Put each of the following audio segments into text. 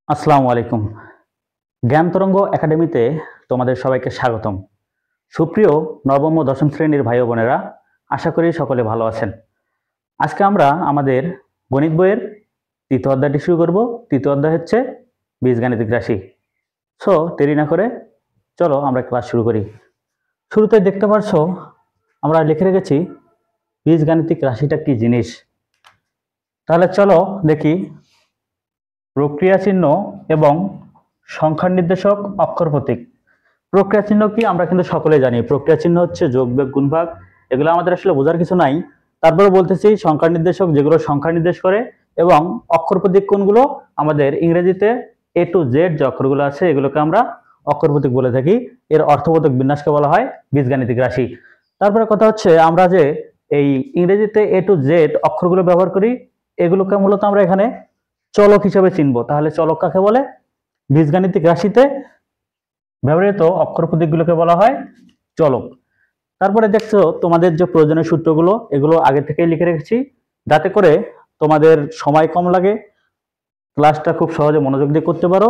আসসালামু আলাইকুম। জ্ঞান তরঙ্গ একাডেমিতে তোমাদের সবাইকে স্বাগতম। সুপ্রিয় নবম ও দশম শ্রেণীর ভাই ও বোনেরা, আশা করি সকলে ভালো আছেন। আজকে আমরা আমাদের গণিত বইয়ের তৃতীয় অধ্যায়টি শুরু করব। তৃতীয় অধ্যায় হচ্ছে বীজগাণিতিক রাশি। সো দেরি না করে চলো আমরা ক্লাস শুরু করি। শুরুতে দেখতে পাচ্ছ আমরা লিখে রেখেছি বীজগাণিতিক রাশিটা কি জিনিস। তাহলে চলো দেখি প্রক্রিয়া চিহ্ন এবং সংখ্যার নির্দেশক অক্ষর প্রতীক। প্রক্রিয়া চিহ্ন কি আমরা কিন্তু সকলে জানি। প্রক্রিয়া চিহ্ন হচ্ছে যোগ বিয়োগ গুণ ভাগ, এগুলো আমাদের আসলে বোঝার কিছু নাই। তারপরে বলতেছি সংখ্যার নির্দেশক যেগুলো সংখ্যা নির্দেশ করে, এবং অক্ষর প্রতীক কোনগুলো আমাদের ইংরেজিতে এ টু জেড যে অক্ষরগুলো আছে এগুলোকে আমরা অক্ষর প্রতীক বলে থাকি। এর অর্থবোধক বিন্যাসকে বলা হয় বীজগাণিতিক রাশি। তারপরে কথা হচ্ছে আমরা যে এই ইংরেজিতে এ টু জেড অক্ষরগুলো ব্যবহার করি এগুলোকে মূলত আমরা এখানে চলক হিসেবে চিনবো। তাহলে চলক কাকে বলে? বীজগাণিতিক রাশিতে ব্যবহৃত অক্ষর প্রতীকগুলোকে বলা হয় চলক। তারপরে দেখছো তোমাদের যে প্রয়োজনীয় সূত্রগুলো এগুলো আগে থেকেই লিখে রেখেছি, যাতে করে তোমাদের সময় কম লাগে, ক্লাসটা খুব সহজে মনোযোগ দিয়ে করতে পারো।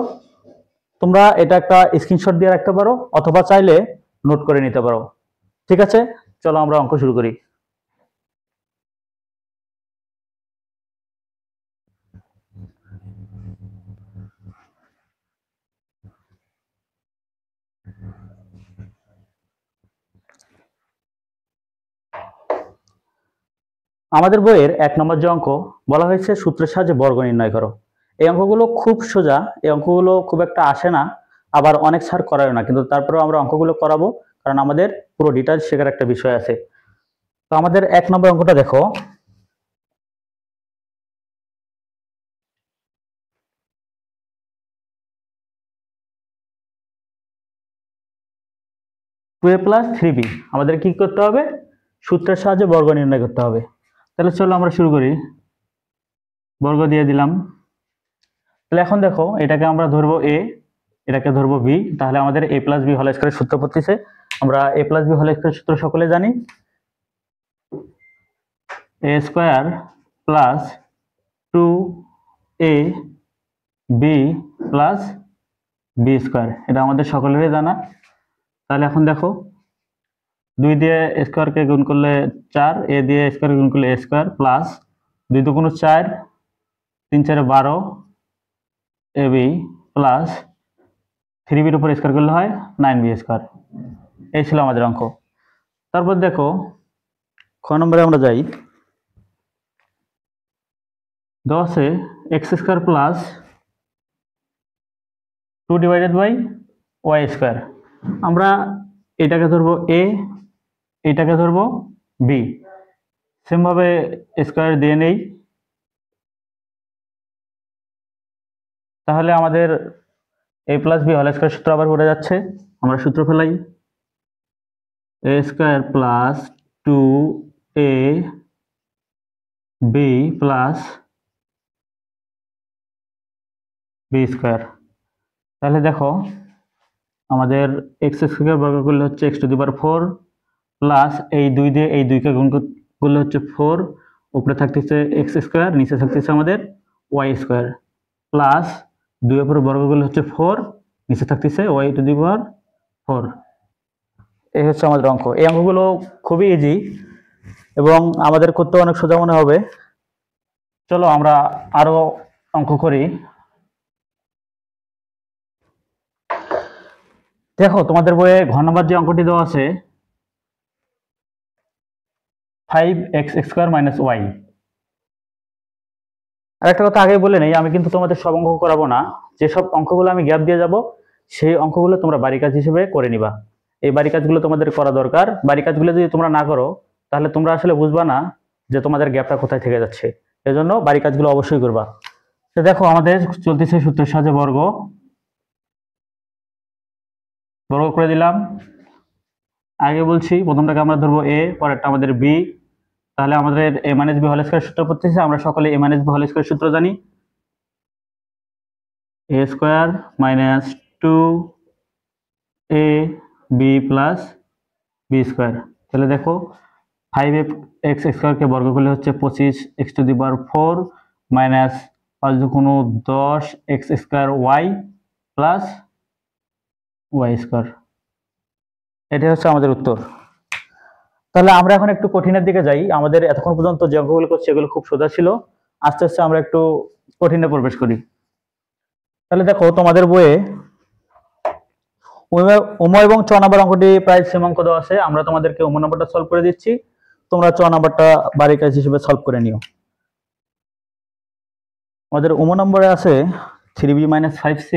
তোমরা এটা একটা স্ক্রিনশট দিয়ে রাখতে পারো অথবা চাইলে নোট করে নিতে পারো। ঠিক আছে, চলো আমরা অঙ্ক শুরু করি। আমাদের বইয়ের 1 নম্বর যে অঙ্ক বলা হয়েছে সূত্রের সাহায্যে বর্গ নির্ণয় করো। এই অঙ্কগুলো খুব সোজা, এই অঙ্কগুলো খুব একটা আসে না, আবার অনেক স্যার করায় না, কিন্তু তারপরেও আমরা অঙ্কগুলো করাবো কারণ আমাদের পুরো ডিটেইলস শেখার একটা বিষয় আছে। তো আমাদের 1 নম্বর অঙ্কটা দেখো। টু এ প্লাস থ্রি বি আমাদের কি করতে হবে? সূত্রের সাহায্যে বর্গ নির্ণয় করতে হবে। তাহলে চলো আমরা শুরু করি। বর্গ দিয়ে দিলাম। তাহলে এখন দেখো এটাকে আমরা ধরবো এ, এটাকে ধরবো বি, তাহলে আমাদের এ প্লাস বি হোল স্কয়ারের সূত্র পড়তেছে। আমরা এ প্লাস বি হোল স্কয়ারের সূত্র সকলে জানি, A square plus two A B plus B square, এটা আমাদের সকলেরই জানা। তাহলে এখন দেখো 2 দিয়ে স্কয়ারকে গুণ করলে 4, এ দিয়ে স্কয়ার গুণ করলে এ স্কয়ার প্লাস 2 দুগুণ 4, 3 4 12 এ বি প্লাস 3 বির উপর স্কয়ার করলে হয় 9 বি স্কয়ার। এই ছিল আমাদের অঙ্ক। তারপর দেখো খ নম্বরে আমরা যাই। 10 a x square plus 2 divided by y square. আমরা এটাকে ধরবো এ, এটাকে ধরবো বি, সেমভাবে স্কয়ার দিয়ে নেই। তাহলে আমাদের এ প্লাস বি হোল স্কয়ার সূত্র আবার পড়ে যাচ্ছে। আমরা সূত্র ফেলাই, এ square plus two A B plus B square. তাহলে দেখো আমাদের এক্স স্কয়ার বর্গ করলে হচ্ছে x to the power 4 plus এই 2 দিয়ে এই 2কে গুণ করলে হচ্ছে 4, উপরে থাকতেছে এক্স স্কয়ার, নিচে থাকতেছে আমাদের ওয়াই স্কয়ার প্লাস 2 এর উপর বর্গ করলে হচ্ছে 4, নিচে থাকতেছে ওয়াই টু দি পাওয়ার 4। এই হচ্ছে আমাদের অঙ্ক। এই অঙ্কগুলো খুবই ইজি এবং আমাদের করতে অনেক সোজা মনে হবে। চলো আমরা আরো অঙ্ক করি। দেখো তোমাদের বইয়ে ঘ নম্বর যে অঙ্কটি দেওয়া আছে 5x স্কয়ার মাইনাস ওয়াই। আর একটা কথা আগে বলে নেই, আমি কিন্তু তোমাদের সব অঙ্ক করাবো না। যেসব অঙ্কগুলো আমি গ্যাপ দিয়ে যাব সেই অঙ্কগুলো তোমরা বাড়ি কাজ হিসেবে করে নিবা। এই বাড়ি কাজগুলো তোমাদের করা দরকার। বাড়ি কাজগুলো যদি তোমরা না করো তাহলে তোমরা আসলে বুঝবা না যে তোমাদের গ্যাপটা কোথায় থেকে যাচ্ছে। এজন্য বাড়ি কাজগুলো অবশ্যই করবা। তো দেখো আমাদের চলতেছে সূত্রের সাহায্যে বর্গ, বর্গ করে দিলাম। আগে বলছি প্রথমটাকে আমরা ধরবো এ, পরেরটা আমাদের বি। তাহলে আমাদের A minus B whole square সূত্র পড়তেছে। আমরা সকলে A minus B whole square সূত্র জানি, A square minus two A B plus B square. তাহলে দেখো 5x স্কয়ারকে বর্গ করলে হচ্ছে 25 x to the power 4 minus 5×10 x square y plus y square. এটাই হচ্ছে আমাদের উত্তর। তাহলে আমরা এখন একটু কঠিনের দিকে যাই। আমাদের এতক্ষণ পর্যন্ত যে অঙ্কগুলো করছি এগুলো খুব সোজা ছিল, আস্তে আস্তে আমরা একটু কঠিনে প্রবেশ করি। তাহলে দেখো তোমাদের বইয়ে উম এবং চ নাম্বার অঙ্কটি প্রায় সেম অঙ্ক দেওয়া আছে। আমরা তোমাদেরকে উম নাম্বারটা সলভ করে দিচ্ছি, তোমরা চ নাম্বারটা বাড়ির কাজ হিসেবে সলভ করে নিও। আমাদের উম নম্বরে আছে 3b - 5c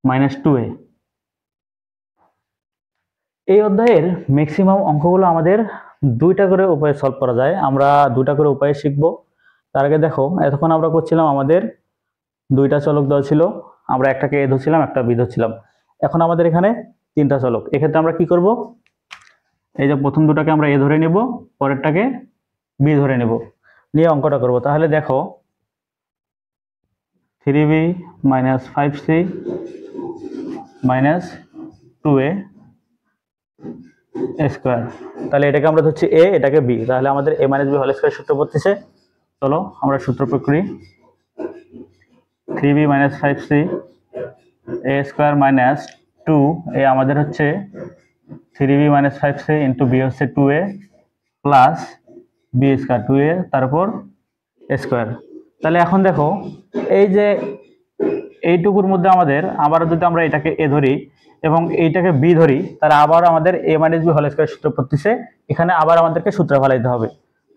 - 2a। এই অধ্যায়ের ম্যাক্সিমাম অঙ্কগুলো আমাদের দুইটা করে উপায়ে সলভ করা যায়। আমরা দুইটা করে উপায়ে শিখব। তার আগে দেখো, এতক্ষণ আমরা করছিলাম আমাদের দুইটা চলক দেওয়া ছিল, আমরা একটাকে এ ধরছিলাম, একটা বি ধরছিলাম। এখন আমাদের এখানে তিনটা চলক। এক্ষেত্রে আমরা কি করব, এই যে প্রথম দুটাকে আমরা এ ধরে নেব, পরেরটাকে বি ধরে নেব, নিয়ে অঙ্কটা করব। তাহলে দেখো 3b - 5c - 2a স্কোয়ার। তাহলে এটাকে আমরা ধরছি এ, এটাকে বি, তাহলে আমাদের a - b হোল স্কোয়ার সূত্র পড়তেছে। চলো আমরা সূত্র প্রয়োগ করি। 3b - 5c a square minus 2a আমাদের হচ্ছে 3b - 5c ইন্টু বি হচ্ছে 2a plus B square 2a তারপর স্কোয়ার। তাহলে এখন দেখো, এই যে এইটুকুর মধ্যে আমাদের আবার যদি আমরা এটাকে এ ধরি এবং এইটাকে বি ধরি, তাহলে আবার আমাদের a - b হোল স্কোয়ার সূত্র পড়তেছে। এখানে আবার আমাদেরকে সূত্র ফলাইতে হবে।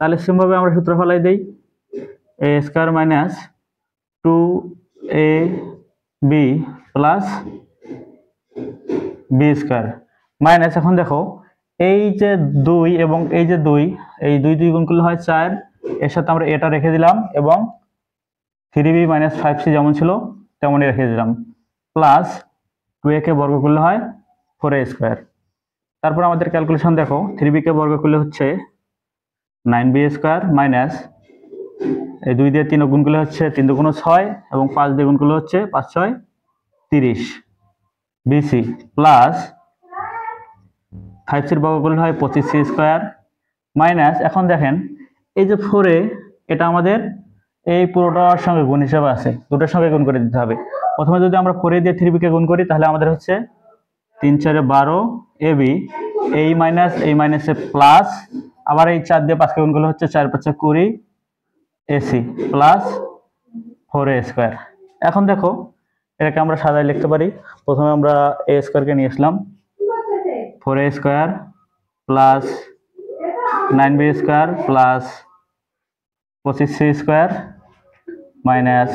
তাহলে সেমভাবে আমরা সূত্র ফলাই দেই, a square minus 2ab plus B square minus, এখন দেখো এই যে 2 এবং এই যে 2, এই 2 2 গুণ করলে হয় 4, এর সাথে আমরা এটা রেখে দিলাম এবং 3b - 5c যেমন ছিল তেমনই রেখে দিলাম, প্লাস 2a কে বর্গ করলে হয় 4a স্কোয়ার। তারপর আমাদের ক্যালকুলেশন দেখো, 3b কে বর্গ করলে হচ্ছে 9b স্কোয়ার মাইনাস এই 2 দিয়ে 3 গুণ করলে হচ্ছে 3 2 6 এবং 5 দিয়ে গুণ করলে হচ্ছে 5 6 30 বিসি প্লাস 5c বর্গ করলে হয় 25c স্কোয়ার মাইনাস, এখন দেখেন এই যে 4a, এটা আমাদের এই পুরোটার সঙ্গে গুণ হিসাবে আছে, দুটোর সঙ্গে গুণ করে দিতে হবে। প্রথমে যদি আমরা 4a দিয়ে 3b কে গুণ করি, তাহলে আমাদের হচ্ছে 3 4 12 ab, এই মাইনাসে প্লাস, আবার এই 4 দিয়ে 5 কে গুণ করলে হচ্ছে 4 5 20 এসি প্লাস 4a স্কোয়ার। এখন দেখো এটাকে আমরা সাজায় লিখতে পারি। প্রথমে আমরা a স্কোয়ারকে নিয়ে আসলাম, 4a square plus 9b square plus 25c square minus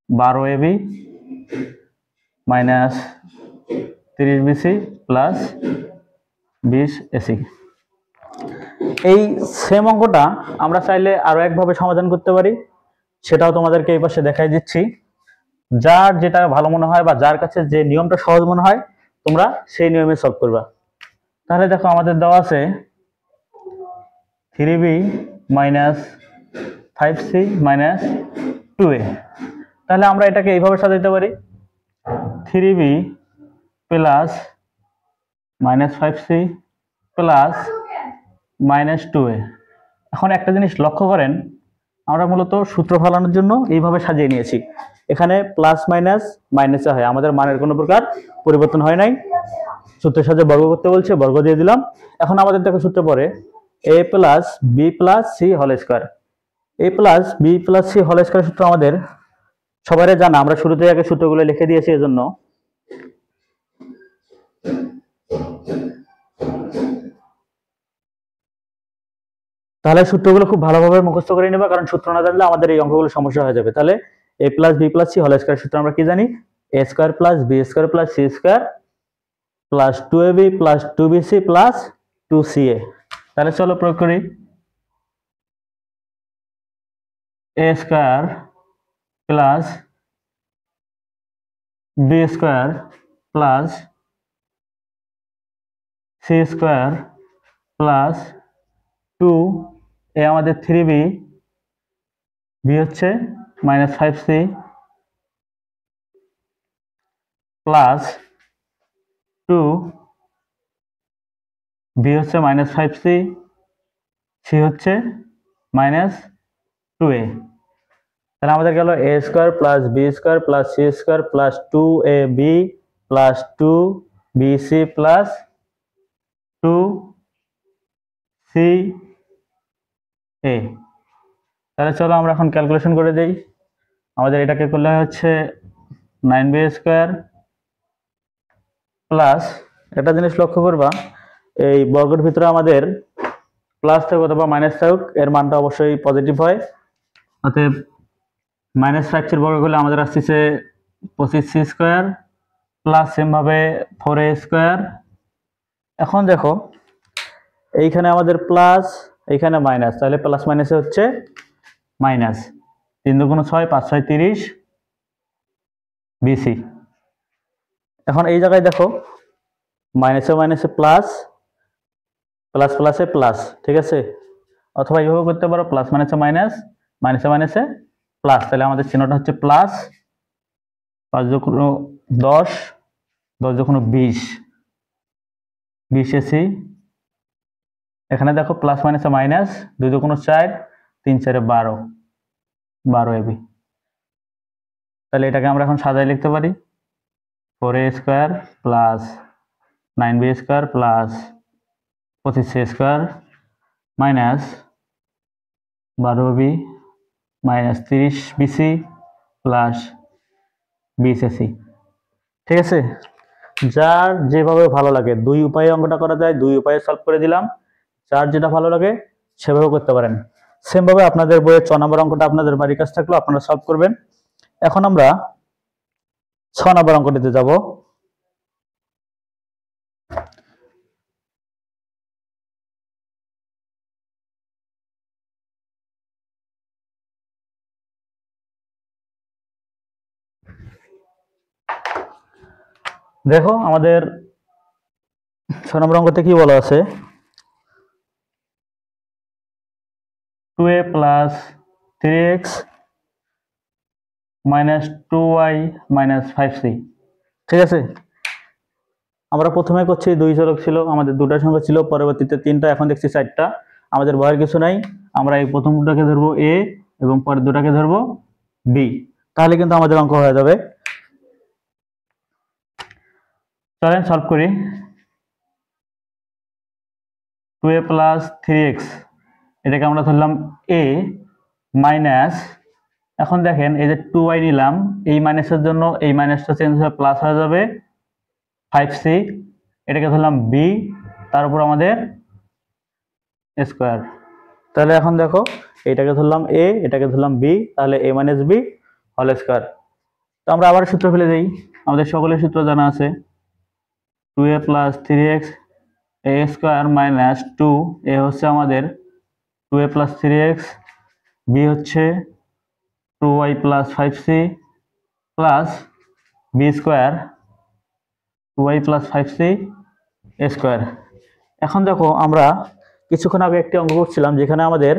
12ab minus 30bc plus 20ac। এই সেম অঙ্কটা আমরা চাইলে আরো একভাবে সমাধান করতে পারি, সেটাও তোমাদেরকে এই পাশে দেখাই দিচ্ছি। যার যেটা ভালো মনে হয় বা যার কাছে যে নিয়মটা সহজ মনে হয় তোমরা সেই নিয়মে সলভ করবা। তাহলে দেখো আমাদের দেওয়া আছে 3b - 5c - 2a। তাহলে আমরা এটাকে এইভাবে সাজাইতে পারি, 3b plus -5c plus -2a। এখন একটা জিনিস লক্ষ্য করেন, আমরা মূলত সূত্র ফলানোর জন্য এইভাবে সাজিয়ে নিয়েছি। এখানে প্লাস মাইনাস মাইনাসে হয়, আমাদের মানের কোনো প্রকার পরিবর্তন হয় নাই। সূত্রের সাথে বর্গ করতে বলছে, বর্গ দিয়ে দিলাম। এখন আমাদের দেখো সূত্র পড়ে a plus B plus C whole square. a plus B plus C whole square সূত্র আমাদের সবারই জানা, আমরা শুরুতে আগে সূত্রগুলো লিখে দিয়েছি এজন্য। তাহলে সূত্রগুলো খুব ভালোভাবে মুখস্থ করে নেবা, কারণ সূত্র না জানলে আমাদের এই অঙ্কগুলো সমস্যা হয়ে যাবে। তাহলে a plus B plus C whole square সূত্র আমরা কি জানি, a square plus B square plus C square plus 2ab plus 2bc plus 2ca। তাহলে চলো প্রয়োগ করি, a square plus B square plus C square plus 2, এ আমাদের 3b, বি হচ্ছে -5c প্লাস 2, বি হচ্ছে -5c সি হচ্ছে -2a। তাহলে আমাদের গেল a square plus B square plus C square plus 2ab plus 2bc plus 2ca। তাহলে চলো আমরা এখন ক্যালকুলেশন করে দিই। আমাদের এটাকে করলে হচ্ছে 9b স্কোয়ার প্লাস, একটা জিনিস লক্ষ্য করবা, এই বর্গের ভিতরে আমাদের প্লাস থাকুক অথবা মাইনাস থাকুক, এর মানটা অবশ্যই পজিটিভ হয়। অতএব -5 বর্গ করলে আমাদের আসছে 25c স্কোয়ার প্লাস সেমভাবে 4a স্কোয়ার। এখন দেখো এইখানে আমাদের প্লাস, এইখানে মাইনাস, তাহলে প্লাস মাইনাসে হচ্ছে মাইনাস। 3 দুগুণ 6, 5 6 30 বিসি। এখন এই জায়গায় দেখো মাইনাসে মাইনাসে প্লাস, প্লাস প্লাসে প্লাস, ঠিক আছে? অথবা এইভাবে করতে পারো, প্লাস মাইনাসে মাইনাস, মাইনাসে মাইনাসে প্লাস। তাহলে আমাদের চিহ্নটা হচ্ছে প্লাস। 5 যখন 10, 10 যখন 20, 20 এসি। এখানে দেখো প্লাস মাইনাসে মাইনাস, 2 দুগুণ 4, 3 4 12, 12 এবি। তাহলে এটাকে আমরা এখন সাজায় লিখতে পারি 4a square plus 9b square plus 25c square minus 12b minus 30bc plus 20ac। ঠিক আছে? যার যেভাবে ভালো লাগে, দুই উপায়ে অঙ্কটা করা যায়, দুই উপায়ে সলভ করে দিলাম। যার যেটা ভালো লাগে সেভাবে করতে পারেন। সেমভাবে আপনাদের বইয়ের 6 নম্বর অঙ্কটা আপনাদের বাড়ির কাছে থাকলো, আপনারা সলভ করবেন। এখন আমরা 6 নম্বর অঙ্কটিতে যাব। দেখো আমাদের 6 নম্বর অঙ্কতে কি বলা আছে, 2a plus 3x minus 2y minus 5c। ঠিক আছে? আমরা প্রথমে করছি 2 চলক ছিল, আমাদের দুটা সংখ্যা ছিল, পরবর্তীতে 3টা, এখন দেখছি 4টা। আমাদের ভয়ের কিছু নাই, আমরা এই প্রথম দুটাকে ধরবো a এবং পরের দুটাকে ধরবো b। তাহলে কিন্তু আমাদের অঙ্ক হয়ে যাবে। চলেন সলভ করি। 2a প্লাস 3x, এটাকে আমরা ধরলাম a মাইনাস, এখন দেখেন এই যে 2y নিলাম, এই মাইনাসের জন্য এই মাইনাসটা চেঞ্জ হয়ে প্লাস হয়ে যাবে 5c। এটাকে ধরলাম b, তার উপর আমাদের স্কোয়ার। তাহলে এখন দেখো এটাকে ধরলাম a, এটাকে ধরলাম b, তাহলে a minus b whole square. তো আমরা আবার সূত্র ফেলে দিই, আমাদের সকলের সূত্র জানা আছে। 2a plus 3x a square minus 2a হচ্ছে আমাদের 2a প্লাস 3x, b হচ্ছে 2y plus 5c plus b square 2y plus 5c square. এখন দেখো আমরা কিছুক্ষণ আগে একটি অঙ্ক করছিলাম যেখানে আমাদের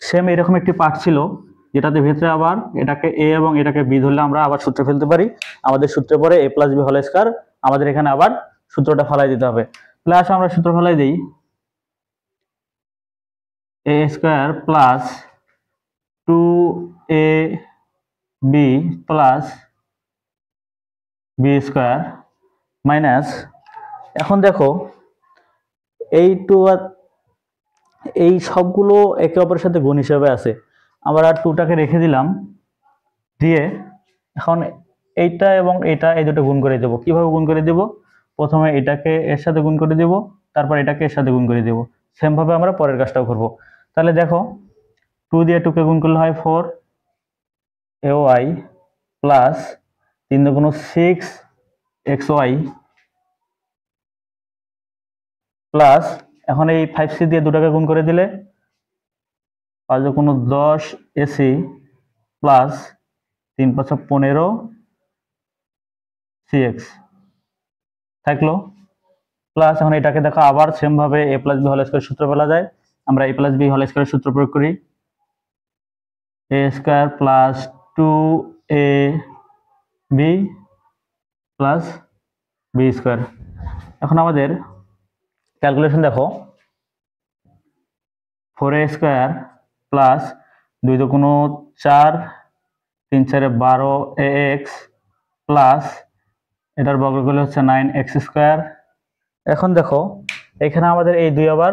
সেম এরকম একটি পার্ট ছিল, যেটাতে ভেতরে আবার এটাকে a এবং এটাকে b ধরলে আমরা আবার সূত্র ফেলতে পারি। আমাদের সূত্রে পরে a plus b whole square, আমাদের এখানে আবার সূত্রটা ফেলাই দিতে হবে। তাহলে আসলে আমরা সূত্র ফেলাই দিই, a square plus 2ab plus b square minus, এখন দেখো এই টু এই সবগুলো একে অপরের সাথে গুণ হিসেবে আছে, আমরা 2টাকে রেখে দিলাম, দিয়ে এখন এইটা এবং এটা এই দুটো গুণ করে দেব। কিভাবে গুণ করে দেব? প্রথমে এটাকে এর সাথে গুণ করে দেব, তারপর এটাকে এর সাথে গুণ করে দেব। সেম ভাবে আমরা পরের কাজটাও করব। তাহলে দেখো 2 দিয়ে 2কে গুণ করলে হয় 4 ay প্লাস 3 দুগুণ 6 xy প্লাস, এখন এই 5c দিয়ে 2টাকে গুণ করে দিলে 5 দুগুণ 10 ac প্লাস 3 5 15 cx থাকলো প্লাস। এখন এটাকে দেখো আবার সেম ভাবে a plus b whole square সূত্র বলা যায়, আমরা a plus b whole square সূত্র প্রয়োগ করি, a square plus 2ab plus b square. এখন আমাদের ক্যালকুলেশন দেখো, 4a² প্লাস 2 দুগুণ 4 3 4 12ax প্লাস এটার বর্গমূল হচ্ছে 9x²। এখন দেখো এখানে আমাদের এই 2 আবার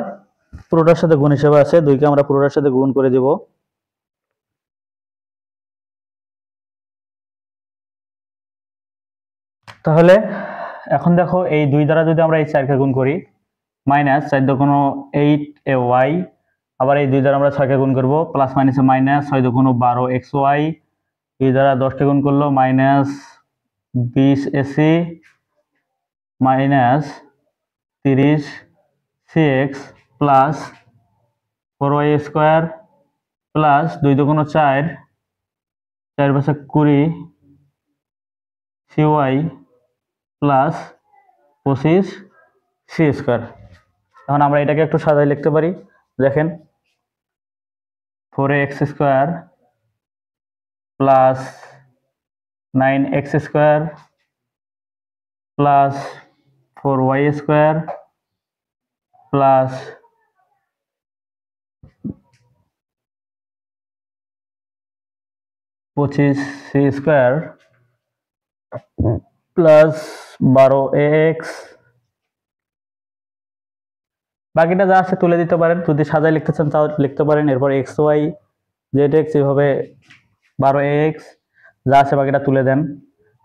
পুরোটার সাথে গুণ হিসেবে আছে, 2কে আমরা পুরোটার সাথে গুণ করে দিব। তাহলে এখন দেখো এই 2 দ্বারা যদি আমরা এই 4কে গুণ করি, মাইনাস 4 দুগুণ 8ay, আবার এই 2 দ্বারা আমরা 6কে গুণ করব, প্লাস মাইনাসে মাইনাস 6 দুগুণ 12xy, 2 দ্বারা 10কে গুণ করলো minus 20ac minus 30cx plus 4y² plus 2 দুগুণ 4, 4 পাঁচে 20 cy প্লাস 25c²। এখন আমরা এটাকে একটু সাজাই লিখতে পারি। দেখেন 4ax² plus 9x² plus 4y² plus 25c² plus 12ax, বাকিটা যা আছে তুলে দিতে পারেন, যদি সাজায় লিখতে চান তাও লিখতে পারেন। এরপর xy zx এভাবে 12ax যা আছে বাকিটা তুলে দেন,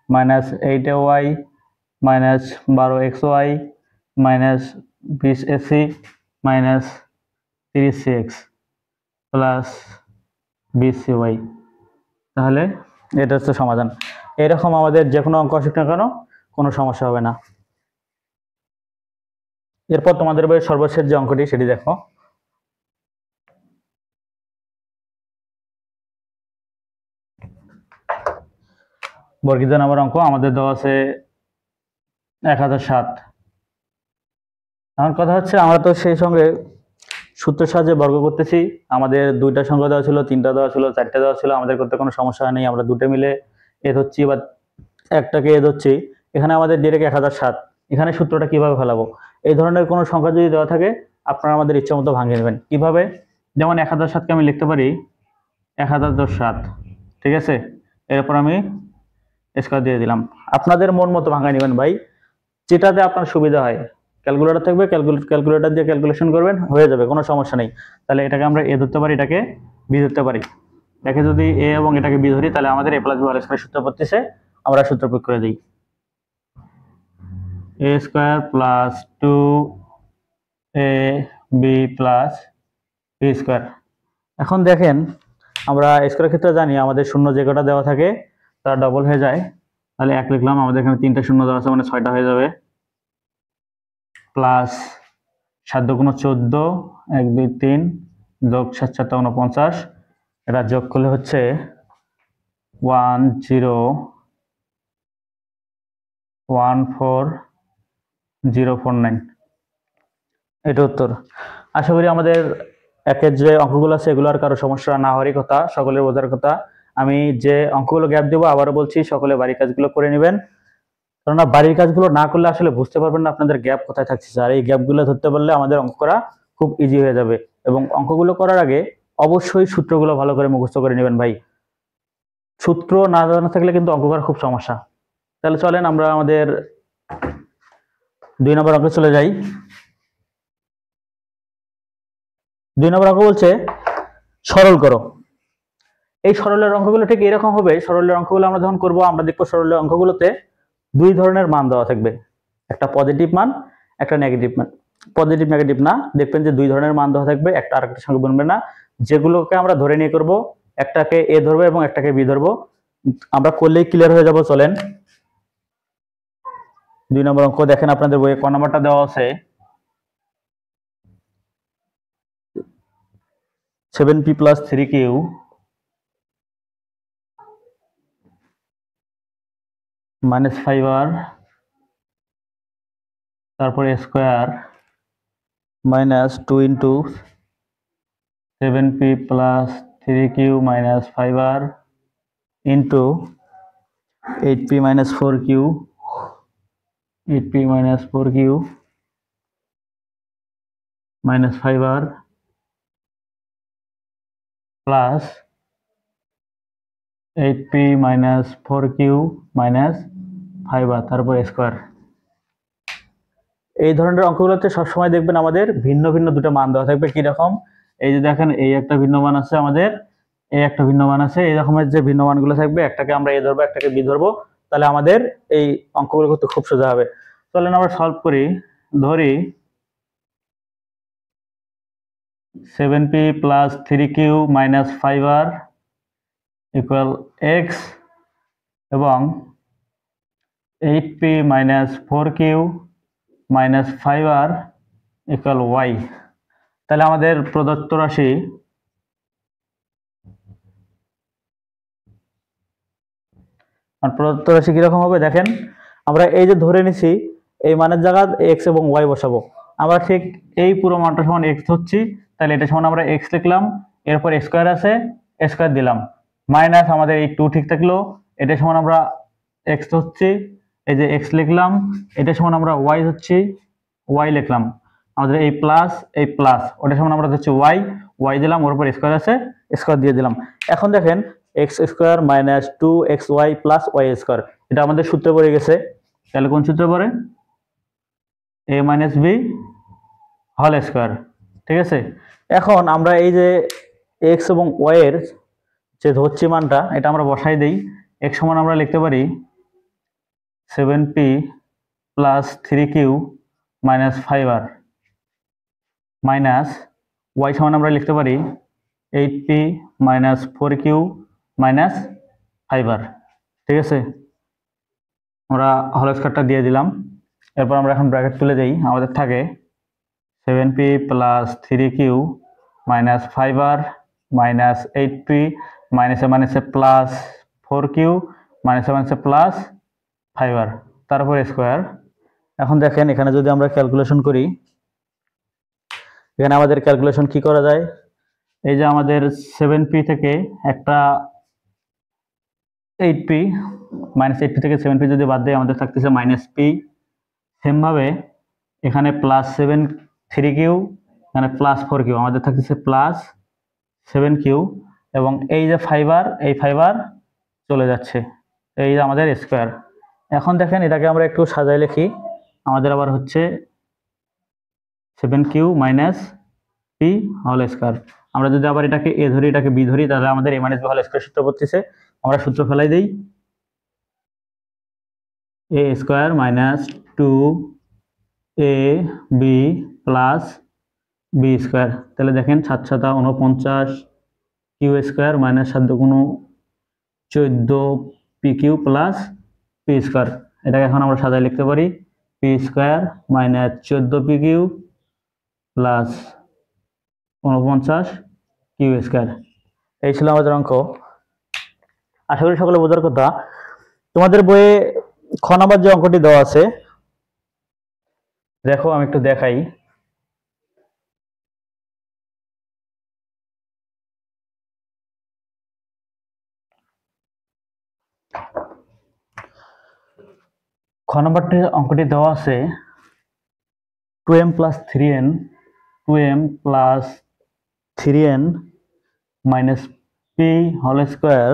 minus 8ay minus 12xy minus 20ac minus 30cx plus 20cy। তাহলে এটা হচ্ছে সমাধান। এরকম আমাদের যে কোনো অঙ্ক আসুক না কেন কোনো সমস্যা হবে না। এরপর তোমাদের বইয়ের সর্বশেষ যে অঙ্কটি সেটি দেখো। বর্গীয় নাম্বার অঙ্ক আমাদের দেওয়া আছে 1007। আমার কথা হচ্ছে আমরা তো সেই সঙ্গে সূত্রের সাহায্যে বর্গ করতেছি। আমাদের 2টা সংখ্যা দেওয়া ছিল, 3টা দেওয়া ছিল, 4টা দেওয়া ছিল, আমাদের করতে কোনো সমস্যা নেই। আমরা 2টে মিলে এ ধরছি বা একটাকে এ ধরছি। এখানে আমাদের ডিরেক্ট 1007। এখানে সূত্রটা কিভাবে ফেলাবো? এই ধরনের কোনো সংখ্যা যদি দেওয়া থাকে আপনারা আমাদের ইচ্ছা মতো ভাঙিয়ে নেবেন। কিভাবে? যেমন 1007কে আমি লিখতে পারি 1007, ঠিক আছে। এরপর আমি স্কয়ার দিয়ে দিলাম। আপনাদের মন মতো ভাঙায় নেবেন ভাই, যেটাতে আপনার সুবিধা হয়। ক্যালকুলেটর থাকবে, ক্যালকুলেটর দিয়ে ক্যালকুলেশন করবেন, হয়ে যাবে, কোনো সমস্যা নেই। তাহলে এটাকে আমরা এ ধরতে পারি, এটাকে বি ধরতে পারি। এটাকে যদি এ এবং এটাকে বি ধরি তাহলে আমাদের a + b² সূত্র পড়তেছে, আমরা সূত্র প্রয়োগ করে দিই। a² plus 2ab plus b²। এখন দেখেন আমরা স্কয়ারের ক্ষেত্রে জানি আমাদের শূন্য যে কটা দেওয়া থাকে তার ডবল হয়ে যায়। তাহলে 1 লিখলাম, আমাদের এখানে 3টা শূন্য দেওয়া আছে মানে 6টা হয়ে যাবে, প্লাস 7 দুগুণ 14, 1 2 3 যোগ 7 7 49, এটা যোগ করলে হচ্ছে 1014049। এটা উত্তর। আশা করি আমাদের একের যে অঙ্কগুলো আছে এগুলো আর কারো সমস্যা না হওয়ারই কথা, সকলের বোঝার কথা। আমি যে অঙ্কগুলো গ্যাপ দেবো আবারও বলছি, সকলে বাড়ির কাজগুলো করে নেবেন, কেননা বাড়ির কাজগুলো না করলে আসলে বুঝতে পারবেন না আপনাদের গ্যাপ কোথায় থাকছে। আর এই গ্যাপগুলো ধরতে পারলে আমাদের অঙ্ক করা খুব ইজি হয়ে যাবে। এবং অঙ্কগুলো করার আগে অবশ্যই সূত্রগুলো ভালো করে মুখস্থ করে নেবেন ভাই, সূত্র না জানা থাকলে কিন্তু অঙ্ক করা খুব সমস্যা। তাহলে চলেন আমরা আমাদের 2 নম্বর অঙ্কে চলে যাই। 2 নম্বর অঙ্ক বলছে সরল করো। এই সরলের অঙ্কগুলো ঠিক এরকম হবে। সরলের অঙ্কগুলো আমরা যখন করব আমরা দেখবো সরলের অঙ্কগুলোতে 2 ধরনের মান দেওয়া থাকবে, একটা পজিটিভ মান, একটা নেগেটিভ মান। পজিটিভ নেগেটিভ না, দেখবেন যে 2 ধরনের মান দেওয়া থাকবে, একটা আরেকটার সঙ্গে গুনবে না। যেগুলোকে আমরা ধরে নিয়ে করব, একটাকে এ ধরবো এবং একটাকে বি ধরবো। আমরা করলেই ক্লিয়ার হয়ে যাব। চলেন 2 নম্বর অঙ্ক দেখেন আপনাদের বইয়ে ক নাম্বারটা দেওয়া আছে, 7p + 3q -5r তারপর square -2 * 7p + 3q -5r into 8p - 4q 8p - 4q -5r plus 8p minus 4q minus 5r তারপর স্কোয়ার। এই ধরনের অঙ্কগুলোতে সবসময় দেখবেন আমাদের ভিন্ন ভিন্ন দুটো মান দেওয়া থাকবে। কিরকম? এই যে দেখেন, এই একটা ভিন্ন মান আছে আমাদের, এই একটা ভিন্ন মান আছে, এই রকমের যে ভিন্ন মানগুলো থাকবে, একটাকে আমরা এ ধরবো, একটাকে বি ধরবো, তাহলে আমাদের এই অঙ্কগুলো করতে খুব সোজা হবে। চলেন আমরা সলভ করি। ধরি 7p plus 3q minus 5r equal x এবং 8p minus 4q minus 5r equal y। তাহলে আমাদের প্রদত্ত রাশি কিরকম হবে দেখেন। আমরা এই যে ধরে নিছি, এই মানের জায়গায় এক্স এবং ওয়াই বসাবো। আমরা ঠিক এই পুরো মানটা সমান এক্স ধরছি, তাহলে এটা সমান আমরা এক্স লিখলাম, এরপর স্কোয়ার আছে, স্কোয়ার দিলাম, মাইনাস আমাদের এই 2 ঠিক থাকলো, এটা সমান আমরা এক্স ধরছি, এই যে এক্স লিখলাম, এটা সমান আমরা ওয়াই ধরছি, ওয়াই লিখলাম, আমাদের এই প্লাস ওটা সমান আমরা ধরছি ওয়াই, ওয়াই দিলাম, ওর উপর স্কোয়ার আছে, স্কোয়ার দিয়ে দিলাম। এখন দেখেন x square minus 2xy plus y square, এটা আমাদের সূত্রে পড়ে গেছে। তাহলে কোন সূত্রে পড়ে? a minus B whole square. ঠিক আছে, এখন আমরা এই যে এক্স এবং ওয়াই এর যে ধরছি মানটা, এটা আমরা বসাই দিই। এক্স সমান আমরা লিখতে পারি 7p plus 3q minus 5r minus Y সমান আমরা লিখতে পারি 8p minus 4q minus 5r। ঠিক আছে, আমরা হোল স্কোয়ারটা দিয়ে দিলাম। এরপর আমরা এখন ব্র্যাকেট তুলে দিই, আমাদের থাকে 7p plus 3q minus 5r minus 8p মাইনাসে মাইনাসে প্লাস 4q মাইনাসে মাইনাসে প্লাস 5r তারপর স্কোয়ার। এখন দেখেন এখানে যদি আমরা ক্যালকুলেশন করি, এখানে আমাদের ক্যালকুলেশন কি করা যায়? এই যে আমাদের 7p থেকে একটা 8p, মাইনাস 8p থেকে 7p যদি বাদ দেয় আমাদের থাকতেছে মাইনাস p। সেমভাবে এখানে প্লাস 3q, এখানে প্লাস 4q, আমাদের থাকতেছে প্লাস 7q, এবং এই যে 5r, এই 5r চলে যাচ্ছে, এই যে আমাদের স্কোয়ার। এখন দেখেন এটাকে আমরা একটু সাজায় লিখি, আমাদের আবার হচ্ছে 7q minus p whole square. আমরা যদি আবার এটাকে এ ধরি, এটাকে বি ধরি, তাহলে আমাদের a minus B whole square সূত্র পড়তেছে। আমরা সূত্র ফেলাই দিই, a square minus 2ab plus B square. তাহলে দেখেন 7 × 7 = 49, Q square minus 7 × 2 = 14 P Q plus P square. এটাকে এখন আমরা সাজায় লিখতে পারি P square minus 14 P Q plus 49 Q square. এই ছিল আমাদের অঙ্ক। আশা করি সকলে বোঝার কথা। তোমাদের বইয়ে খ নাম্বার যে অঙ্কটি দেওয়া আছে, দেখো আমি একটু দেখাই। খ নাম্বারটি অঙ্কটি দেওয়া আছে 2m plus 3n, 2m plus 3n minus P whole square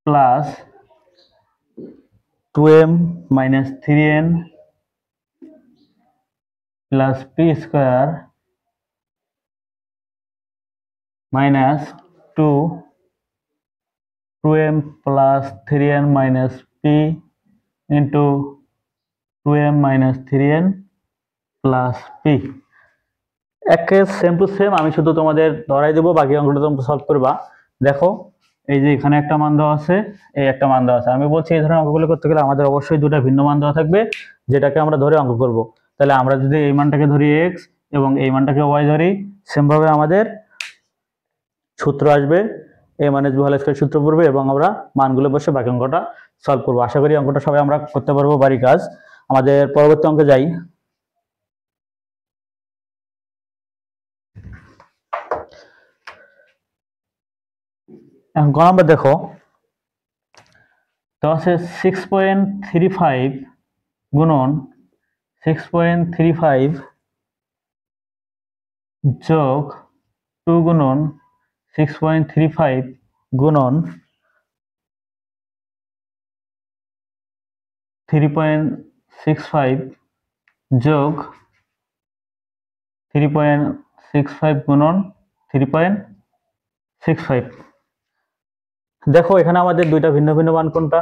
plus 2m minus 3n plus P square minus 2m plus 3n minus P into 2m minus 3n plus P. একে সেম টু সেম, আমি শুধু তোমাদের ধরাই দেবো, বাকি অঙ্কটা তোমরা solve করবা। দেখো এই যে এখানে একটা মান দেওয়া আছে, এই একটা মান দেওয়া আছে। আমি বলছি এই ধরনের অঙ্কগুলো করতে গেলে আমাদের অবশ্যই দুটো ভিন্ন মান দেওয়া থাকবে, যেটাকে আমরা ধরে অঙ্ক করব। তাহলে আমরা যদি এই মানটাকে ধরি x এবং এই মানটাকে y ধরি, সেমভাবে আমাদের সূত্র আসবে, a minus b whole square সূত্র পড়বে, এবং আমরা মানগুলো বসে বাকি অঙ্কটা সলভ করব। আশা করি অঙ্কটা সবাই আমরা করতে পারবো বাড়ি কাজ। আমাদের পরবর্তী অঙ্কে যাই। এখন গ নাম্বার দেখো, তো আছে 6.35 গুণন 6.35 যোগ 2 গুণন 6.35 গুণন 3.65 যোগ 3.65 গুণন 3.65। দেখো এখানে আমাদের দুইটা ভিন্ন ভিন্ন মান কোনটা?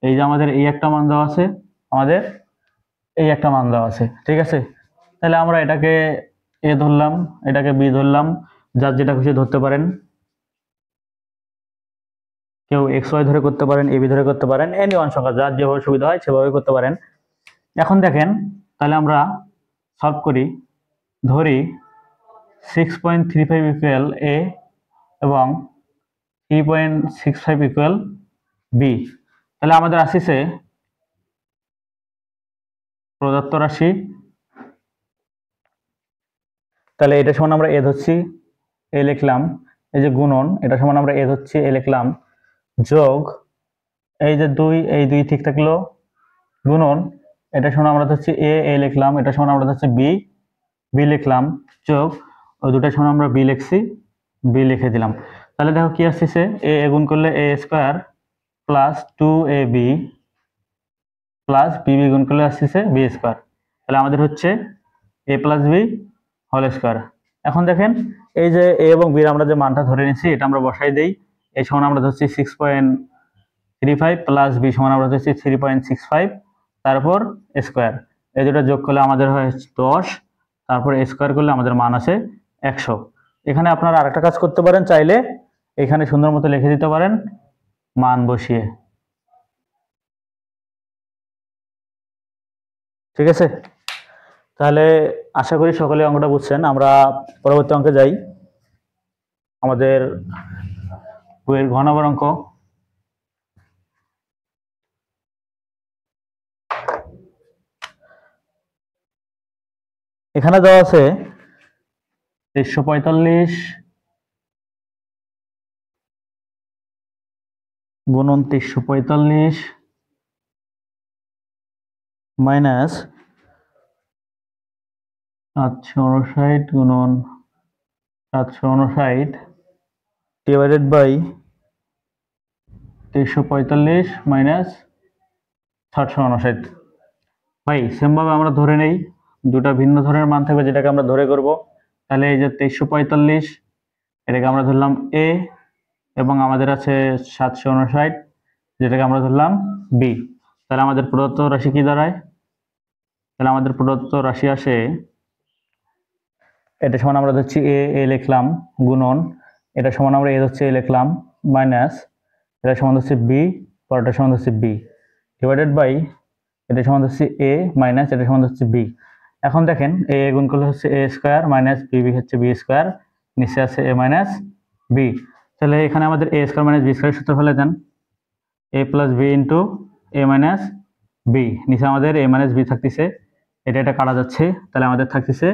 এই যে আমাদের এই একটা মান দেওয়া আছে, আমাদের এই একটা মান দেওয়া আছে, ঠিক আছে। তাহলে আমরা এটাকে এ ধরলাম, এটাকে বি ধরলাম, যার যেটা খুশি ধরতে পারেন। কেউ এক্স ওয়াই ধরে করতে পারেন, এবি ধরে করতে পারেন, এনি ওয়ান সংখ্যা যার যেভাবে সুবিধা হয় সেভাবে করতে পারেন। এখন দেখেন, তাহলে আমরা সলভ করি, ধরি 6.35 ইকুয়াল এ এবং 3.65 ইকুয়াল বি। তাহলে আমাদের আসছে প্রদত্ত রাশি, তাহলে এটা সমান আমরা এ ধরছি, এ লিখলাম, এই যে গুণন এটা সমান আমরা এ ধরছি, এ লিখলাম, যোগ এই যে 2, এই 2 ঠিক থাকলো, গুণন এটা সমান আমরা ধরছি এ, এ লিখলাম, এটা সমান আমরা ধরছি বি, বি লিখলাম, যোগ ওই দুটার সমান আমরা বি লিখছি, বি লিখে দিলাম। তাহলে দেখো কি আসছে, এ গুণ করলে এ স্কোয়ার প্লাস 2ab প্লাস বিবি গুণ করলে আসছে বি স্কোয়ার। তাহলে আমাদের হচ্ছে এ প্লাস বি হোল স্কোয়ার। এখন দেখেন এই যে এ এবং বির আমরা যে মানটা ধরে নিচ্ছি এটা আমরা বসাই দেই। এ সমান আমরা ধরছি 6.35 প্লাস বি সমান আমরা ধরছি 3.65, তারপর স্কোয়ার, এই দুটো যোগ করলে আমাদের হয় 10, তারপর স্কোয়ার করলে আমাদের মান আসে 100। এখানে আপনারা আরেকটা কাজ করতে পারেন, চাইলে এখানে সুন্দর মতো লিখে দিতে পারেন মান বসিয়ে, ঠিক আছে। তাহলে আশা করি সকলে অঙ্কটা বুঝছেন। আমরা পরবর্তী অঙ্কে যাই। আমাদের বইয়ের ঘ নম্বর অঙ্ক। এখানে দেওয়া আছে 345 গুণন 345 মাইনাস 759 গুণন 759 ডিভাইডেড বাই 345 মাইনাস 759। ভাই সেমভাবে আমরা ধরে নেই, দুটা ভিন্ন ধরনের মান থাকবে যেটাকে আমরা ধরে করব। তাহলে এই যে 345 এটাকে আমরা ধরলাম এ, এবং আমাদের আছে 759 যেটাকে আমরা ধরলাম বি। তাহলে আমাদের প্রদত্ত রাশি কি দাঁড়ায়? তাহলে আমাদের প্রদত্ত রাশি আসে, এটা সমান আমরা ধরছি এ, এ লিখলাম, গুণন এটা সমান আমরা এ ধরছি, এ লিখলাম, মাইনাস এটা সমান হচ্ছে বি, পরেরটা সমান হচ্ছে বি, ডিভাইডেড বাই এটা সমান হচ্ছে এ মাইনাস এটা সমান হচ্ছে বি। এখন দেখেন এ গুণ করলে হচ্ছে এ স্কোয়ার মাইনাস বি হচ্ছে বি স্কোয়ার, নিচে আছে এ মাইনাস বি। তাহলে এখানে আমাদের a square minus B square সূত্র ফেলে দেন, এ প্লাস বি ইন্টু এ মাইনাস বি, নিচে আমাদের এ মাইনাস বি থাকতেছে, এটা কাটা যাচ্ছে, তাহলে আমাদের থাকতেছে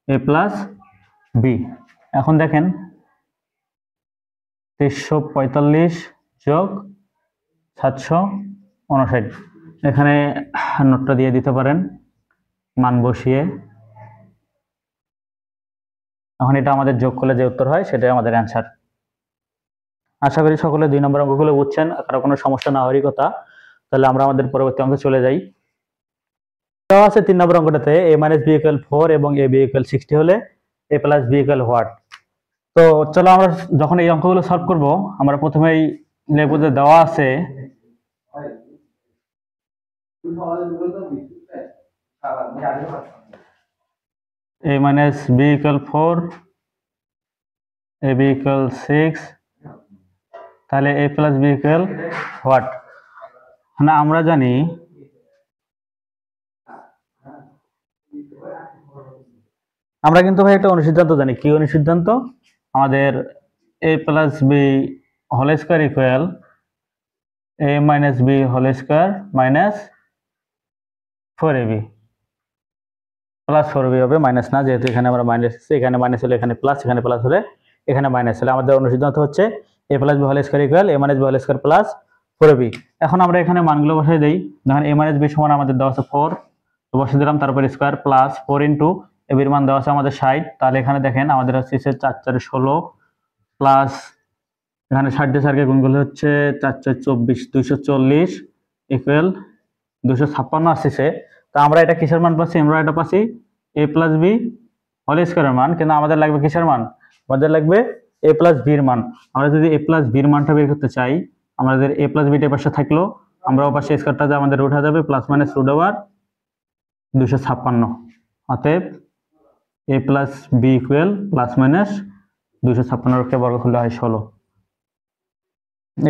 এ প্লাস বি। এখন দেখেন 345 যোগ 759, এখানে নোটটা দিয়ে দিতে পারেন মান বসিয়ে। এখন এটা আমাদের যোগ করলে যে উত্তর হয় সেটাই আমাদের অ্যান্সার। আশা করি সকলে 2 নম্বর অঙ্কগুলো বুঝছেন, কারো কোনো সমস্যা না হওয়ারই কথা। তাহলে আমরা আমাদের পরবর্তী অঙ্কে চলে যাই। দেওয়া আছে 3 নম্বর অঙ্কটাতে a মাইনাস b ইকুয়াল 4 এবং a b ইকুয়াল 60 হলে a plus b equal what. তো চলো আমরা যখন এই অঙ্কগুলো সলভ করব, আমরা প্রথমেই লিখব যে দেওয়া আছে a minus b equal 4, a b equal 6, তাহলে a plus b equal what. না আমরা জানি আমরা কিন্তু ভাই একটা অনুসিদ্ধান্ত জানি। কি অনুসিদ্ধান্ত? আমাদের a plus B whole square equal a minus B whole square minus 4ab plus 4b হবে, মাইনাস না, যেহেতু এখানে আমরা মাইনাস, এখানে মাইনাস হলে এখানে প্লাস, এখানে প্লাস হলে এখানে মাইনাস হলে আমাদের অনুসিদ্ধান্ত হচ্ছে a plus B whole square equal a minus B whole square plus 4ab। এখন আমরা এখানে মানগুলো বসাই দেই। দেখেন a মাইনাস বি সমান আমাদের দেওয়া আছে 4, তো বসিয়ে দিলাম, তারপর স্কোয়ার প্লাস 4 ইন্টু এ বির মান দেওয়া আছে আমাদের 60, তাহলে এখানে দেখেন আমাদের হচ্ছে 4 4 16 প্লাস এখানে 60 দিয়ে 4 কে গুণ করলে হচ্ছে 4 4 24 240 ইকুয়াল 256 আসছে। তা আমরা এটা কিসের মান পাচ্ছি? আমরা এটা পাচ্ছি a প্লাস বি হোল স্কয়ারের মান, কিন্তু আমাদের লাগবে কিসের মান? আমাদের লাগবে a প্লাস বির মান। আমরা যদি a প্লাস বির মানটা বের করতে চাই, আমাদের a প্লাস বিটা পাশে থাকলো, আমরা ও পাশে স্কয়ারটা যে আমাদের রুট হয়ে যাবে প্লাস মাইনাস রুট ওভার 256। অতএব a plus B equal plus minus 256 কে বর্গ করলে হয় 16।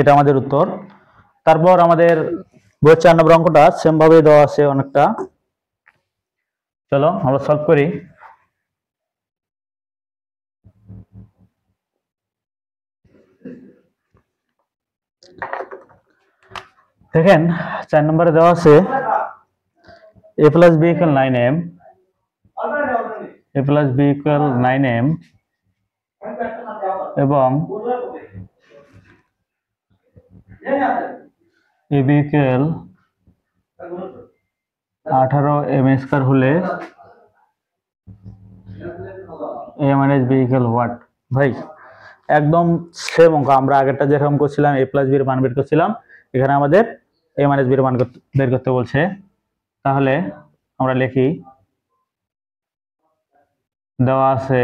এটা আমাদের উত্তর। তারপর আমাদের বইয়ের 4 নম্বর অঙ্কটা সেম ভাবে দেওয়া আছে অনেকটা, চলো আমরা সলভ করি। দেখেন 4 নম্বরে দেওয়া আছে a plus B equal 9m, a plus B equal 9m এবং a b equal 18m square হলে a minus b equal what? ভাই একদম সেম অঙ্ক, আমরা আগেরটা যেরকম করছিলাম a প্লাস বির মান বের করছিলাম, এখানে আমাদের a মাইনাস বির মান বের করতে বলছে। তাহলে আমরা লিখি, দেওয়া আছে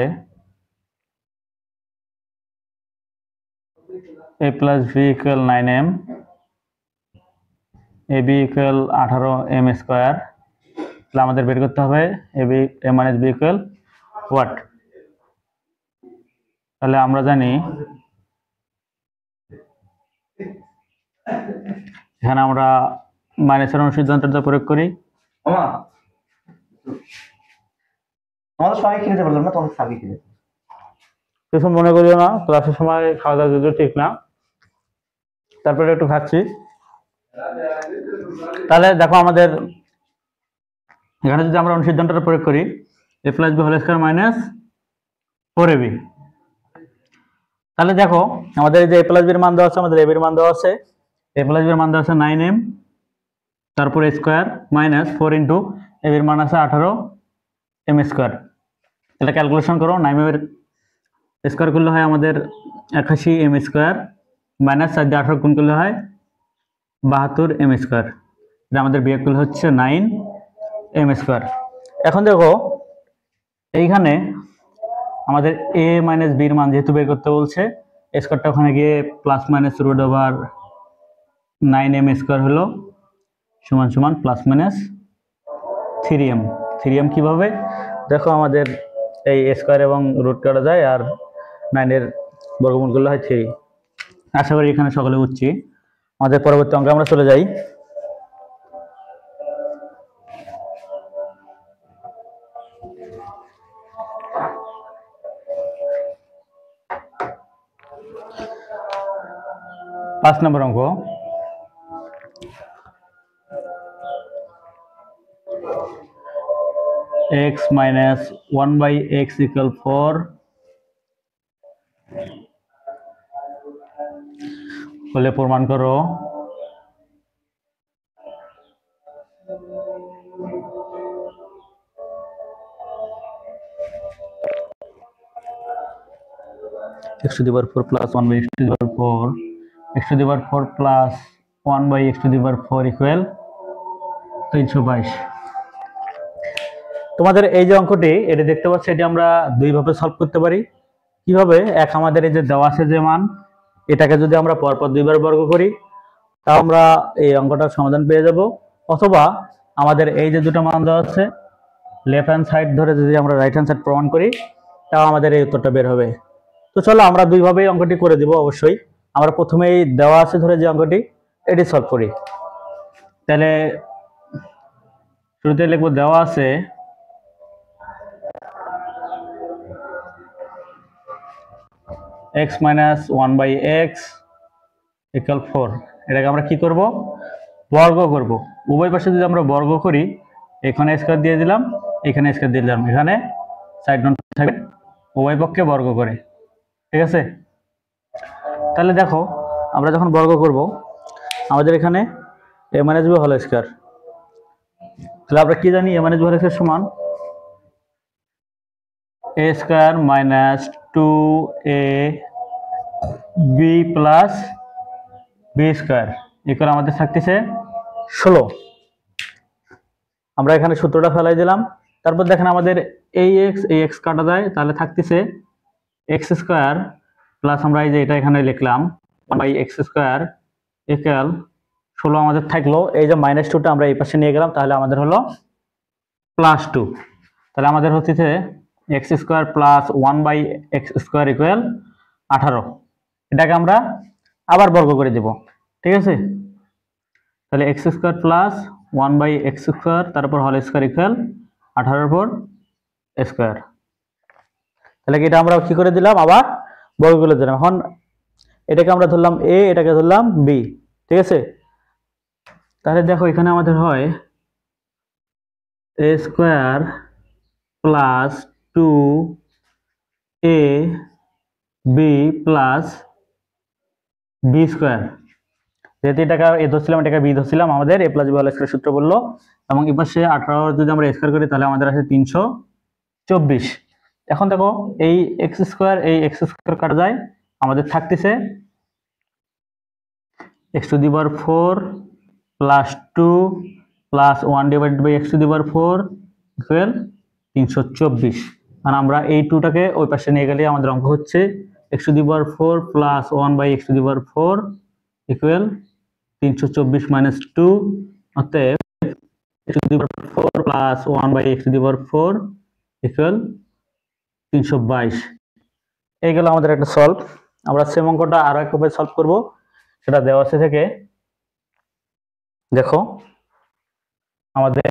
a plus B equal 9m, a b equal 18m square, তাহলে আমাদের বের করতে হবে a minus b equal what. তাহলে আমরা জানি এখানে আমরা মাইনাসের অনুসিদ্ধান্তটা প্রয়োগ করি। আমাদের সবাই খেতে পারলাম না, তোমাদের সাবি খেতে কিছু মনে করিও না, ক্লাসের সময় খাওয়া দাওয়া যদি ঠিক না, তারপরে একটু খাচ্ছি। তাহলে দেখো আমাদের এখানে যদি আমরা অনুসিদ্ধান্তটা প্রয়োগ করি a plus B whole square minus 4ab, তাহলে দেখো আমাদের এই যে a প্লাস বির মান দেওয়া আছে, আমাদের a বির মান দেওয়া আছে, a প্লাস বির মান দেওয়া আছে 9m, তারপরে স্কয়ার মাইনাস 4 ইন্টু a বির মান আছে 18m স্কয়ার। এটা ক্যালকুলেশন করো, 9m এর স্কয়ার করলে হয় আমাদের 81m স্কয়ার, মাইনাস 4 দিয়ে 18 গুণ করলে হয় 72m স্কয়ার। এটা আমাদের বিয়োগ করলে হচ্ছে 9m স্কয়ার। এখন দেখো এইখানে আমাদের a মাইনাস বির মান যেহেতু বের করতে বলছে, স্কয়ারটা ওখানে গিয়ে plus minus root over 9m square হলো সমান সমান প্লাস মাইনাস 3m। 3m কিভাবে? দেখো আমাদের এই স্কয়ার এবং রুট কাটা যায় আর 9 এর বর্গমূল করলে হয় 3। আশা করি এখানে সকলে বুঝছি। আমাদের পরবর্তী অঙ্কে আমরা চলে যাই। পাঁচ নম্বর অঙ্ক, x minus 1 by x equal 4 হলে প্রমাণ করো x to the power 4 plus 1 by x to the power 4, x to the power 4 plus 1 by x to the power 4 equal 322। তোমাদের এই যে অঙ্কটি এটা দেখতে পাচ্ছ, এটি আমরা দুইভাবে সলভ করতে পারি। কিভাবে? এক, আমাদের এই যে দেওয়া আছে যে মান, এটাকে যদি আমরা পরপর দুইবার বর্গ করি তাও আমরা এই অঙ্কটার সমাধান পেয়ে যাব। অথবা আমাদের এই যে দুটো মান দেওয়া আছে, লেফট হ্যান্ড সাইড ধরে যদি আমরা রাইট হ্যান্ড সাইড প্রমাণ করি তাও আমাদের এই উত্তরটা বের হবে। তো চলো আমরা দুইভাবেই অঙ্কটি করে দিব। অবশ্যই আমরা প্রথমেই দেওয়া আছে ধরে যে অঙ্কটি এটি সলভ করি। তাহলে শুরুতে লিখবো দেওয়া আছে x minus 1 by x equal 4। এটাকে আমরা কি করব? বর্গ করব। উভয় পাশে যদি আমরা বর্গ করি, এখানে স্কয়ার দিয়ে দিলাম, এখানে স্কয়ার দিয়ে দিলাম, এখানে সাইড নোট থাকবে, উভয় পক্ষে বর্গ করে। ঠিক আছে? তাহলে দেখো আমরা যখন বর্গ করব আমাদের এখানে a minus b whole square, তাহলে আমরা কি জানি? a minus b whole square সমান a square minus 2 a B plus B square equal আমাদের থাকতেছে 16। আমরা এখানে সূত্রটা ফেলাই দিলাম। তারপর দেখেন আমাদের এই এক্স কাটা যায়, তাহলে থাকতেছে এক্স স্কোয়ার প্লাস আমরা এই যে এটা এখানে লিখলাম বাই এক্স স্কোয়ার ইকুয়াল 16 আমাদের থাকলো। এই যে -2টা আমরা এই পাশে নিয়ে গেলাম, তাহলে আমাদের হলো +2। তাহলে আমাদের হচ্ছে x square plus 1/x square equal 18। এটাকে আমরা আবার বর্গ করে দেব, ঠিক আছে। তাহলে x square plus 1/x square তারপর হোল স্কোয়ার ইকুয়াল 18 পর স্কোয়ার। তাহলে এটা আমরা কি করে দিলাম, আবার বর্গ করে দিলাম। এখন এটাকে আমরা ধরলাম এ, এটাকে ধরলাম বি, ঠিক আছে। তাহলে দেখো এখানে আমাদের হয় এ square plus 2 a B plus B square. যেহেতু এটাকে এ ধরছিলাম, এটাকে বি ধরছিলাম, আমাদের এ প্লাস বি হোল স্কোয়ার সূত্র বললো। এবং এ পাশে 18 যদি আমরা স্কোয়ার করি তাহলে আমাদের আসে 324। এখন দেখো এই এক্স স্কোয়ার এই এক্স স্কোয়ার কাটা যায়, আমাদের থাকতেছে x⁴ plus 2 plus 1/x⁴ equal 324। আর আমরা এই 2টাকে ওই পাশে নিয়ে গেলে আমাদের অঙ্ক হচ্ছে x⁴ plus 1/x⁴ equal 324 minus 2, অতএব x⁴ প্লাস 1/x⁴ ইকুয়াল 322। এই গেল আমাদের একটা সলভ। আমরা সেম অঙ্কটা আরো একভাবে সলভ করব, সেটা দেওয়া আছে থেকে। দেখো আমাদের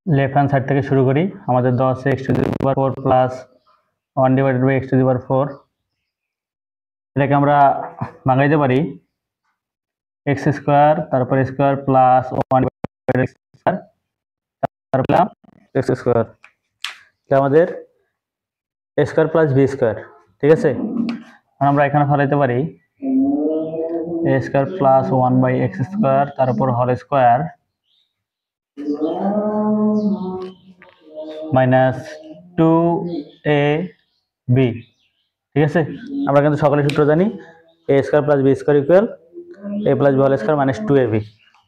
লেফট হ্যান্ড সাইড থেকে শুরু করি। আমাদের দেওয়া আছে x⁴ প্লাস 1/x⁴। এটাকে আমরা ভাঙাইতে পারি এক্স স্কোয়ার তারপর স্কোয়ার প্লাস 1/x স্কোয়ার তারপর এক্স স্কোয়ার, আমাদের a square plus B square, ঠিক আছে। আমরা এখানে ফেলাইতে পারি a square plus 1/x square তারপর whole square minus 2a b, ঠিক আছে। আমরা কিন্তু সকলের সূত্র জানি, a square plus B square equal a plus B whole square minus 2ab।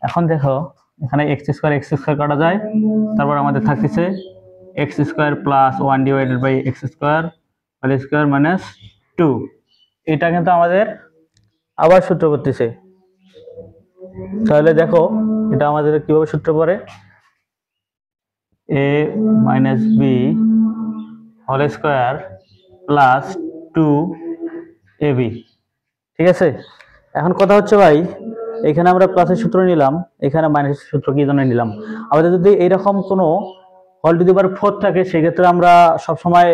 এখন দেখো এখানে এক্স স্কোয়ার কাটা যায়, তারপর আমাদের থাকতেছে x square plus 1/x square whole square minus 2। এটা কিন্তু আমাদের আবার সূত্র করতেছে। তাহলে দেখো এটা আমাদের কিভাবে সূত্র পড়ে, a minus B whole square plus 2ab, ঠিক আছে। এখন কথা হচ্ছে ভাই, এখানে আমরা প্লাসের সূত্র নিলাম, এখানে মাইনাসের সূত্র কি জন্য নিলাম। আমাদের যদি এইরকম কোনো হোল টু দি পাওয়ার 4 থাকে, সেক্ষেত্রে আমরা সবসময়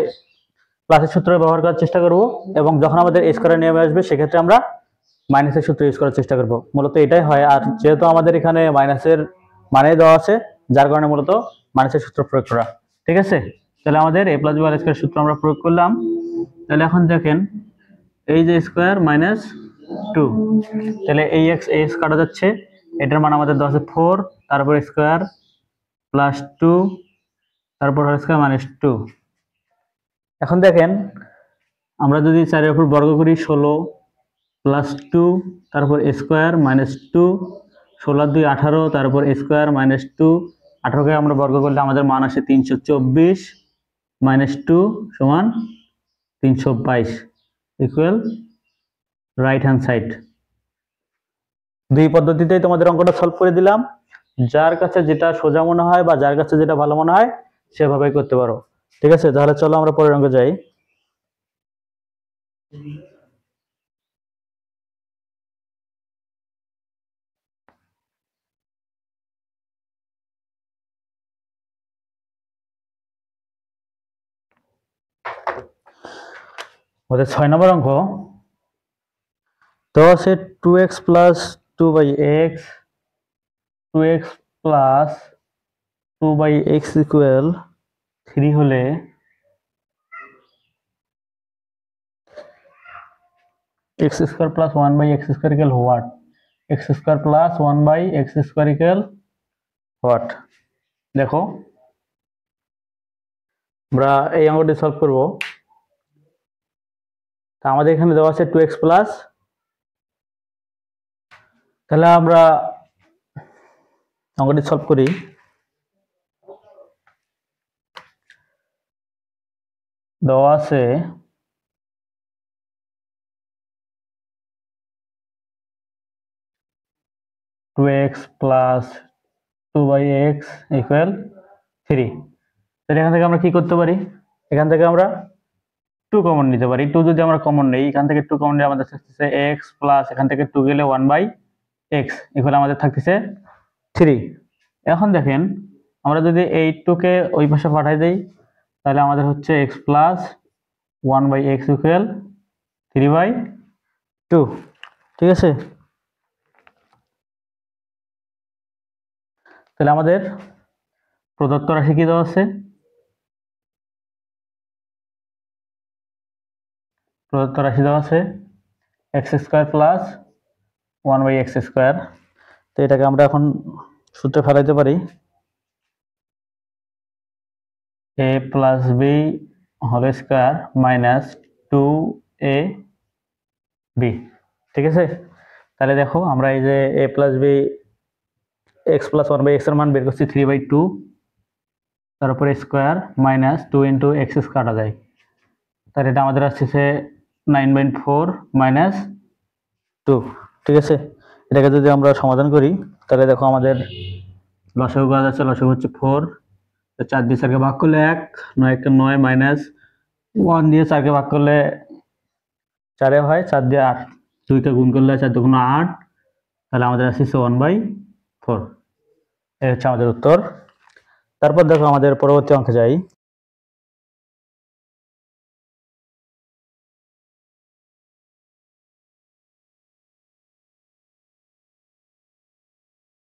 প্লাসের সূত্র ব্যবহার করার চেষ্টা করব, এবং যখন আমাদের স্কোয়ারের নিয়মে আসবে সেক্ষেত্রে আমরা মাইনাসের সূত্র ইউজ করার চেষ্টা করব। মূলত এটাই হয়। আর যেহেতু আমাদের এখানে মাইনাসের মানে দেওয়া আছে, যার কারণে মূলত মাইনাসের সূত্র প্রয়োগ করা, ঠিক আছে। তাহলে আমাদের এ প্লাস বি হোল স্কোয়ার সূত্র আমরা প্রয়োগ করলাম। তাহলে এখন দেখেন এই যে স্কোয়ার মাইনাস 2, তাহলে এই এক্স কাটা যাচ্ছে, এটার মান আমাদের দেওয়া আছে 4 তারপর স্কোয়ার প্লাস 2 তারপর হোল স্কোয়ার মাইনাস 2। এখন দেখেন আমরা যদি 4-এর উপর বর্গ করি 16 প্লাস 2 তারপর স্কোয়ার মাইনাস 2, 16 আর 2 18 তারপর স্কোয়ার মাইনাস 2, 18কে আমরা বর্গ করলে আমাদের মান আসে 324 মাইনাস 2 সমান 322 ইকুয়াল রাইট হ্যান্ড সাইড। দুই পদ্ধতিতেই তোমাদের অঙ্কটা সলভ করে দিলাম। যার কাছে যেটা সোজা মনে হয় বা যার কাছে যেটা ভালো মনে হয় সেভাবেই করতে পারো, ঠিক আছে। তাহলে চলো আমরা পরের অঙ্কে যাই। ওদের 6 নম্বর অঙ্ক। তো আছে 2x plus 2/x 2x plus 2/x equal 3 হলে x square plus 1/x square equal what. X square plus 1/x square equal what? দেখো আমরা এই অঙ্কটি সলভ করব। তা আমাদের এখানে দেওয়া আছে 2x প্লাস, তাহলে আমরা অঙ্কটি সলভ করি। দেওয়া আছে 2x প্লাস 2/x ইকুয়াল 3। তাহলে এখান থেকে আমরা কি করতে পারি? এখান থেকে আমরা 2 কমন নিতে পারি। 2 যদি আমরা কমন নেই, এখান থেকে 2 কমন নিলে আমাদের থাকতেছে x প্লাস এখান থেকে 2 গেলে 1/x ইকুয়াল আমাদের থাকতেছে 3। এখন দেখেন আমরা যদি এই 2 কে ওই পাশে পাঠাই দেই, তাহলে আমাদের হচ্ছে x প্লাস 1/x ইকুয়াল 3/2। ঠিক আছে, তাহলে আমাদের প্রদত্ত রাশি কি দেওয়া আছে? প্রদত্ত রাশি দেওয়া আছে x square plus 1/x square. তো এটাকে আমরা এখন সূত্রে ফেলাইতে পারি a plus B whole square minus 2ab। ঠিক আছে, তাহলে দেখো আমরা এই যে a plus B x plus 1/x এর মান বের করছি 3/2, তার উপরে স্কোয়ার মাইনাস 2 ইন্টু x কাটা যায়, তাহলে এটা আমাদের আসছে 9/4 মাইনাস 2। ঠিক আছে, এটাকে যদি আমরা সমাধান করি তাহলে দেখো আমাদের লসাগু করা যাচ্ছে, লসাগু হচ্ছে 4, 4 দিয়ে 4 কে ভাগ করলে 1, 9 কে 9 মাইনাস 1 দিয়ে 4 কে ভাগ করলে 4 হয়, 4 দিয়ে 8, 2 কে গুণ করলে 4 দুগুণ 8, তাহলে আমাদের আসছে 1/4। এই হচ্ছে আমাদের উত্তর। তারপর দেখো আমাদের পরবর্তী অঙ্কে যাই।